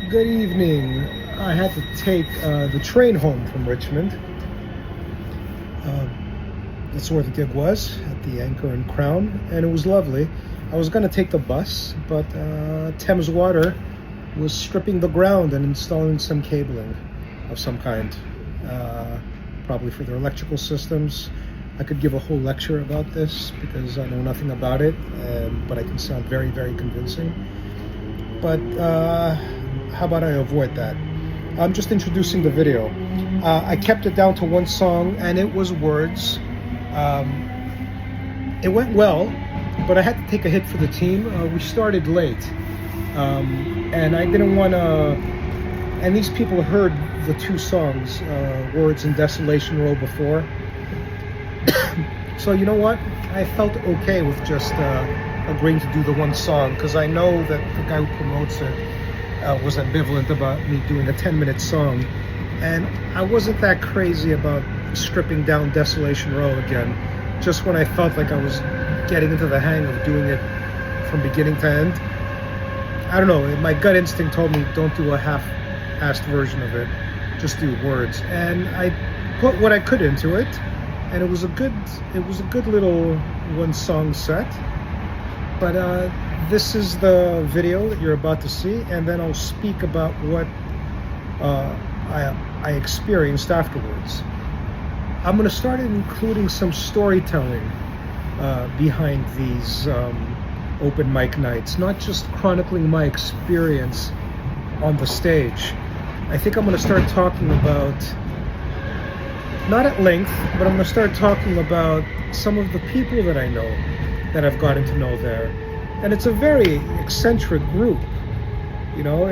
Good evening. I had to take the train home from Richmond. That's where the gig was, at the Anchor and Crown, and it was lovely. I was going to take the bus, but Thames Water was stripping the ground and installing some cabling of some kind, probably for their electrical systems. I could give a whole lecture about this because I know nothing about it, but I can sound very, very convincing. But how about I avoid that? I'm just introducing the video. I kept it down to one song, and it was Words. It went well, but I had to take a hit for the team. We started late, and I didn't want to... And these people heard the two songs, Words and Desolation Row, before. So you know what? I felt okay with just agreeing to do the one song, because I know that the guy who promotes it was ambivalent about me doing a 10-minute song, and I wasn't that crazy about stripping down Desolation Row again, just when I felt like I was getting into the hang of doing it from beginning to end. I don't know, my gut instinct told me don't do a half-assed version of it, just do Words, and I put what I could into it, and it was a good little one-song set. But this is the video that you're about to see, and then I'll speak about what I experienced afterwards. I'm going to start including some storytelling behind these open mic nights, not just chronicling my experience on the stage. I think I'm going to start talking about, not at length, but I'm going to start talking about some of the people that I know, that I've gotten to know there. And it's a very eccentric group, you know,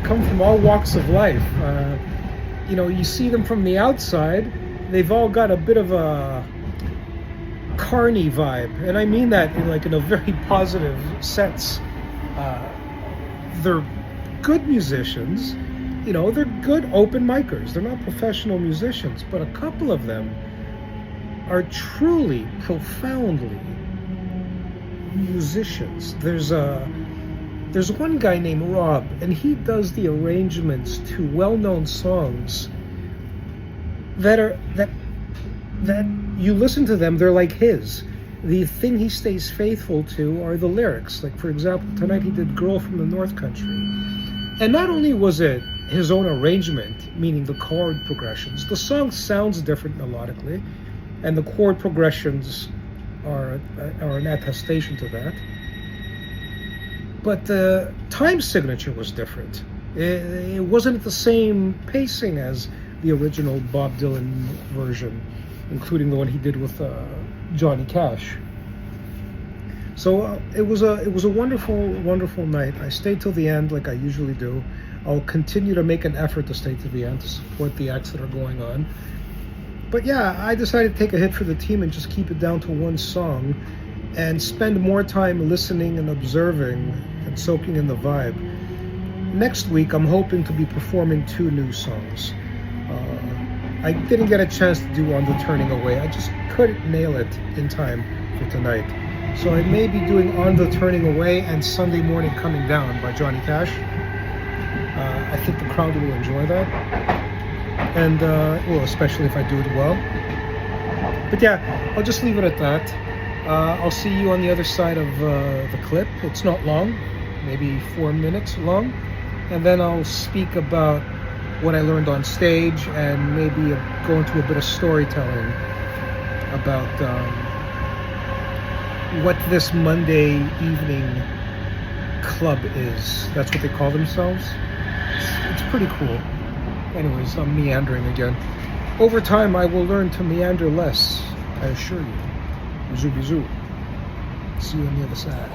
come from all walks of life. You know, you see them from the outside, they've all got a bit of a carny vibe, and I mean that in a very positive sense. They're good musicians, you know, they're good open micers. They're not professional musicians, but a couple of them are truly, profoundly musicians. There's one guy named Rob, and he does the arrangements to well-known songs that you listen to them, they're like his. The thing he stays faithful to are the lyrics. Like, for example, tonight he did Girl from the North Country. And not only was it his own arrangement, meaning the chord progressions, the song sounds different melodically, and the chord progressions are an attestation to that. But the time signature was different. It wasn't the same pacing as the original Bob Dylan version, including the one he did with Johnny Cash. So it was a wonderful, wonderful night. I stayed till the end, like I usually do. I'll continue to make an effort to stay to the end to support the acts that are going on. But yeah, I decided to take a hit for the team and just keep it down to one song and spend more time listening and observing and soaking in the vibe. Next week, I'm hoping to be performing 2 new songs. I didn't get a chance to do On the Turning Away. I just couldn't nail it in time for tonight. So I may be doing On the Turning Away and Sunday Morning Coming Down by Johnny Cash. I think the crowd will enjoy that. And, well, especially if I do it well. But yeah, I'll just leave it at that. I'll see you on the other side of the clip. It's not long, maybe 4 minutes long. And then I'll speak about what I learned on stage and maybe go into a bit of storytelling about what this Monday evening club is. That's what they call themselves. It's pretty cool. Anyways, I'm meandering again. Over time, I will learn to meander less, I assure you. Bisous, bisous. See you on the other side.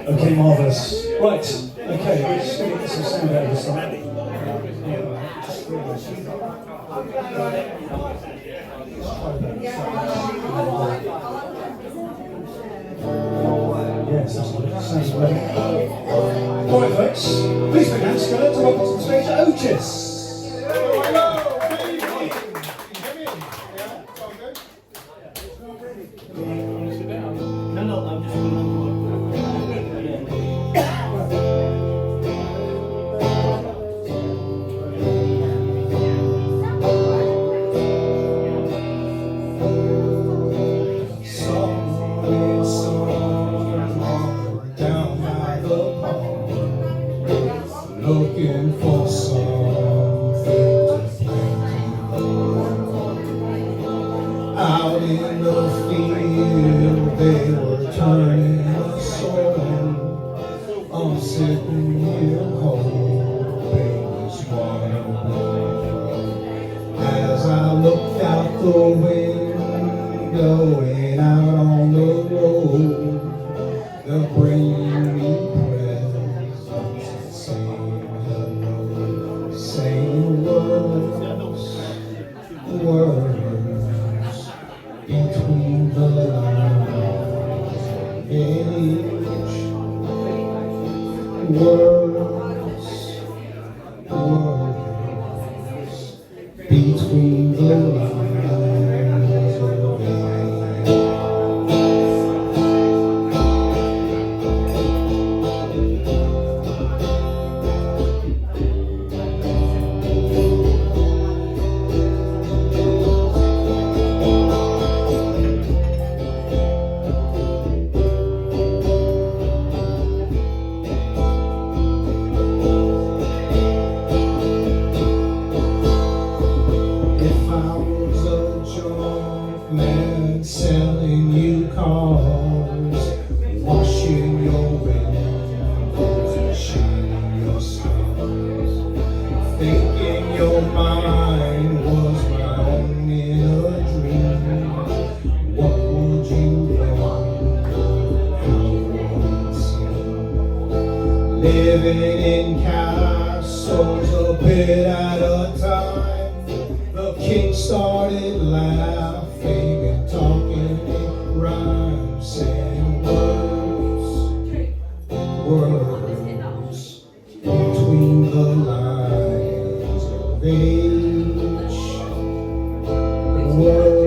Okay, marvellous. Right, okay, let's get some sound out of this side. Yes, that's good. Sounds great. Alright, folks, please bring hands together to welcome to the stage Otis. Hello, good evening. Come in. Yeah, it's all good? No, I'm just going to looking for something to thank you. Out in the field they were turning the soil. I'm sitting here hoping this water will. As I looked out the window and out on the road, they're bringing me presents, saying hello, saying words between the lines, in each words between the lines of it. If I was a junk man selling you cars, washing your windows and shining your stars, thinking your mind was my own in a dream, what would you want? How would it seem? Living in castles a bit at a time. The king started laughing and talking in rhyme, saying words between the lines of age. Words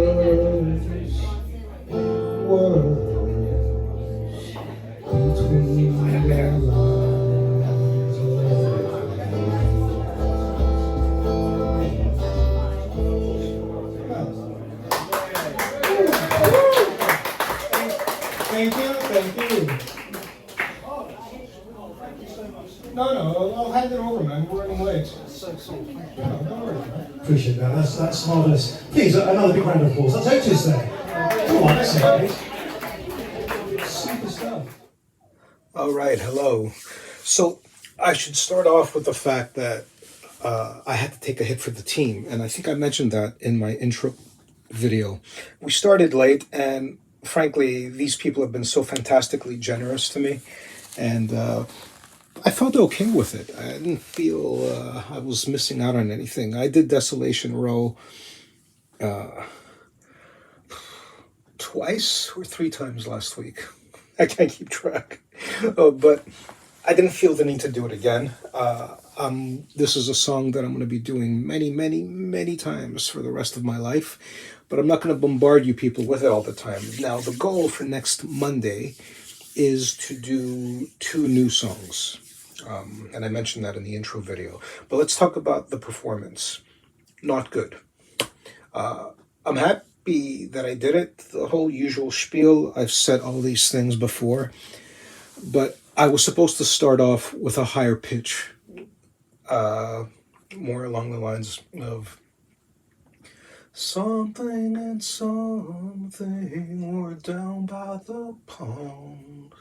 between the lines of age. Thank you. No, I'll hand it over, man. We're running late. No, don't worry, man. Appreciate that. That's marvellous. Please, another big round of applause. That's Otis there. Come on, that's it. Super stuff. All right, hello. So I should start off with the fact that I had to take a hit for the team, and I think I mentioned that in my intro video. We started late, and frankly, these people have been so fantastically generous to me, and I felt okay with it. I didn't feel I was missing out on anything. I did Desolation Row twice or three times last week. I can't keep track. But I didn't feel the need to do it again. This is a song that I'm going to be doing many, many, many times for the rest of my life. But I'm not going to bombard you people with it all the time. Now, the goal for next Monday is to do 2 new songs. And I mentioned that in the intro video. But let's talk about the performance. Not good. I'm happy that I did it. The whole usual spiel. I've said all these things before. But I was supposed to start off with a higher pitch. More along the lines of something and something, we're down by the pond,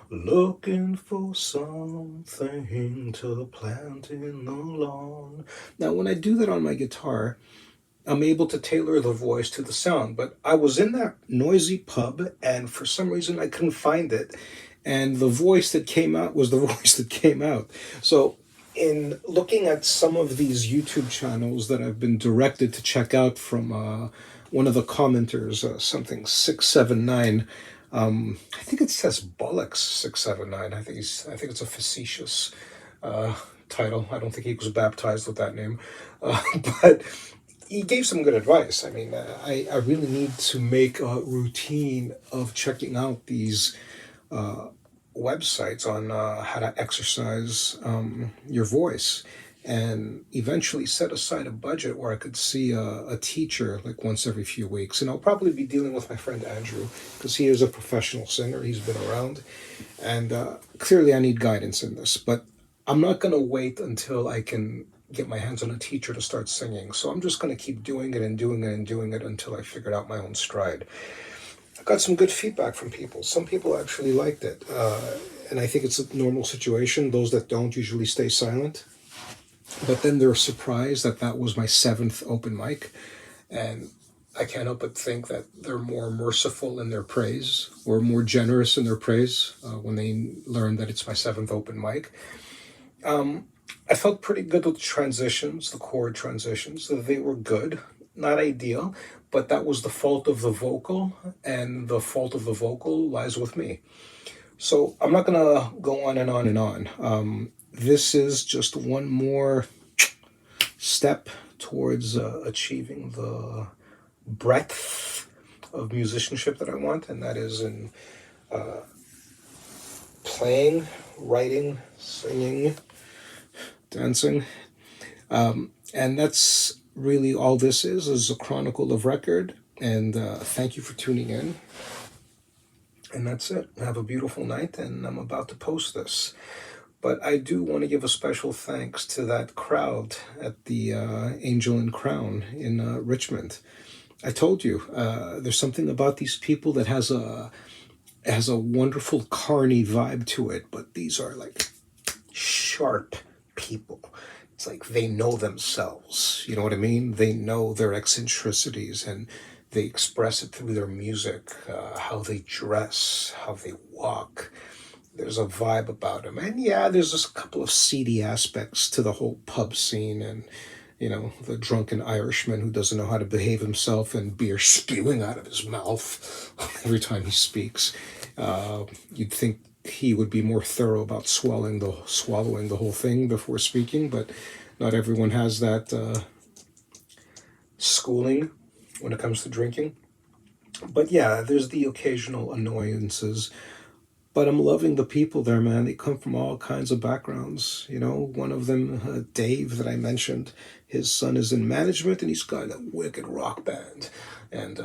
looking for something to plant in the lawn. Now, when I do that on my guitar, I'm able to tailor the voice to the sound, but I was in that noisy pub, and for some reason I couldn't find it, and the voice that came out was the voice that came out. So in looking at some of these YouTube channels that I've been directed to check out from one of the commenters, something 679, I think it says Bollocks 679. I think it's a facetious title. I don't think he was baptized with that name, but he gave some good advice. I mean, I really need to make a routine of checking out these websites on how to exercise your voice, and eventually set aside a budget where I could see a teacher like once every few weeks. And I'll probably be dealing with my friend Andrew, because he is a professional singer. He's been around, and clearly I need guidance in this. But I'm not going to wait until I can get my hands on a teacher to start singing. So I'm just going to keep doing it and doing it and doing it until I figured out my own stride. I got some good feedback from people. Some people actually liked it. And I think it's a normal situation. Those that don't usually stay silent. But then they're surprised that that was my 7th open mic. And I can't help but think that they're more merciful in their praise, or more generous in their praise, when they learn that it's my 7th open mic. I felt pretty good with the transitions, the chord transitions. They were good, not ideal, but that was the fault of the vocal, and the fault of the vocal lies with me. So I'm not going to go on and on and on. This is just one more step towards achieving the breadth of musicianship that I want, and that is in playing, writing, singing, dancing. And that's really all this is a chronicle of record. And thank you for tuning in. And that's it. Have a beautiful night, and I'm about to post this. But I do want to give a special thanks to that crowd at the Angel and Crown in Richmond. I told you, there's something about these people that has a wonderful carny vibe to it, but these are like sharp people. It's like they know themselves, you know what I mean? They know their eccentricities, and they express it through their music, how they dress, how they walk. There's a vibe about them. And yeah, there's just a couple of seedy aspects to the whole pub scene, and you know, the drunken Irishman who doesn't know how to behave himself and beer spewing out of his mouth every time he speaks. You'd think he would be more thorough about swallowing the whole thing before speaking, but not everyone has that schooling when it comes to drinking. But yeah, there's the occasional annoyances. But I'm loving the people there, man. They come from all kinds of backgrounds. You know, one of them, Dave, that I mentioned, his son is in management, and he's got a wicked rock band. And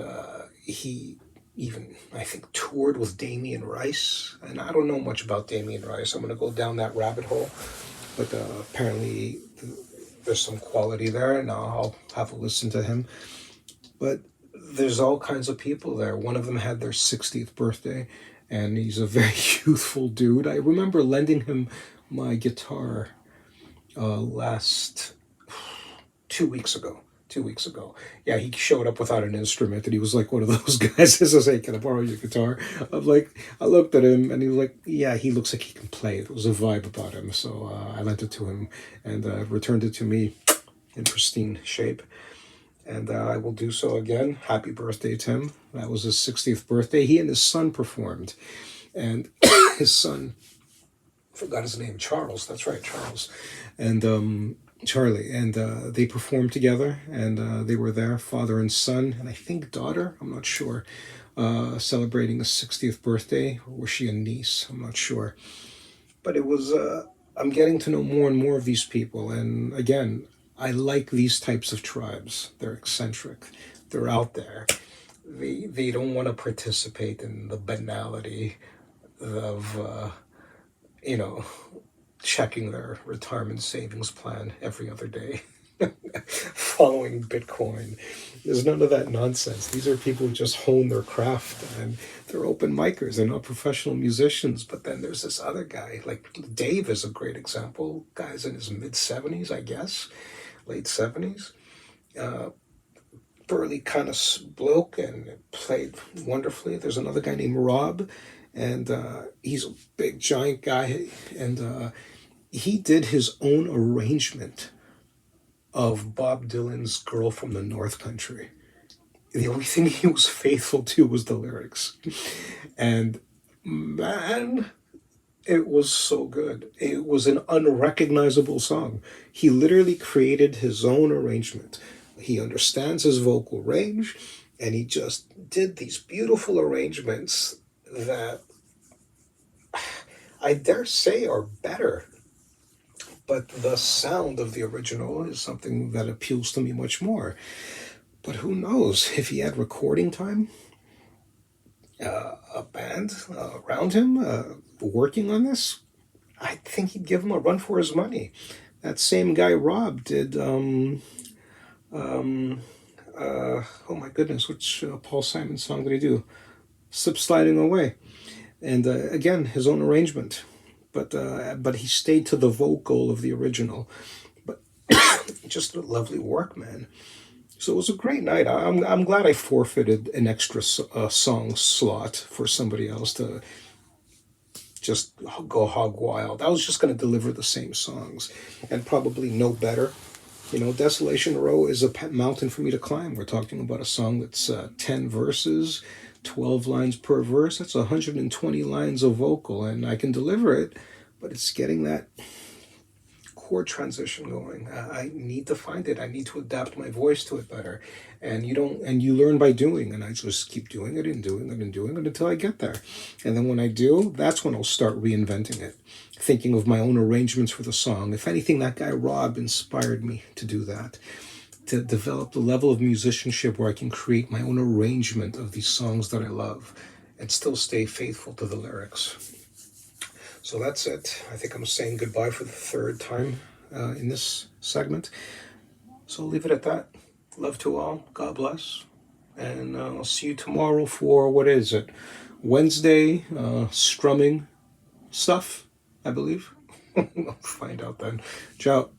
he even, I think, toured with Damien Rice. And I don't know much about Damien Rice. I'm going to go down that rabbit hole. But apparently there's some quality there, and I'll have a listen to him. But there's all kinds of people there. One of them had their 60th birthday, and he's a very youthful dude. I remember lending him my guitar last 2 weeks ago. 2 weeks ago. Yeah, he showed up without an instrument, and he was like one of those guys that says, "Hey, can I borrow your guitar?" I'm like, I looked at him, and he was like, "Yeah, he looks like he can play." There was a vibe about him, so I lent it to him, and returned it to me in pristine shape. And I will do so again. Happy birthday, Tim. That was his 60th birthday. He and his son performed. And his son, forgot his name, Charles. That's right, Charles. And Charlie. And they performed together. And they were there, father and son. And I think daughter, I'm not sure, celebrating a 60th birthday. Or was she a niece? I'm not sure. But it was, I'm getting to know more and more of these people. And again, I like these types of tribes. They're eccentric. They're out there. They don't want to participate in the banality of, checking their retirement savings plan every other day, following Bitcoin. There's none of that nonsense. These are people who just hone their craft, and they're open micers. They're not professional musicians. But then there's this other guy, like Dave is a great example. Guy's in his mid-70s, I guess. Late 70s, burly kind of bloke, and played wonderfully. There's another guy named Rob, and he's a big giant guy, and he did his own arrangement of Bob Dylan's "Girl from the North Country." The only thing he was faithful to was the lyrics, and man, it was so good. It was an unrecognizable song. He literally created his own arrangement. He understands his vocal range, and he just did these beautiful arrangements that I dare say are better. But the sound of the original is something that appeals to me much more. But who knows, if he had recording time, a band around him working on this, I think he'd give him a run for his money. That same guy Rob did. Oh my goodness, which Paul Simon song did he do? Slip Sliding Away, and again his own arrangement, but he stayed to the vocal of the original. But just a lovely work, man. So it was a great night. I'm glad I forfeited an extra song slot for somebody else to just go hog wild. I was just going to deliver the same songs and probably no better. You know, Desolation Row is a mountain for me to climb. We're talking about a song that's 10 verses, 12 lines per verse. That's 120 lines of vocal, and I can deliver it, but it's getting that chord transition going. I need to find it. I need to adapt my voice to it better. And you learn by doing, and I just keep doing it and doing it and doing it until I get there. And then when I do, that's when I'll start reinventing it, thinking of my own arrangements for the song. If anything, that guy Rob inspired me to do that, to develop the level of musicianship where I can create my own arrangement of these songs that I love and still stay faithful to the lyrics. So that's it. I think I'm saying goodbye for the third time in this segment. So I'll leave it at that. Love to all. God bless. And I'll see you tomorrow for, what is it? Wednesday strumming stuff, I believe. I'll find out then. Ciao.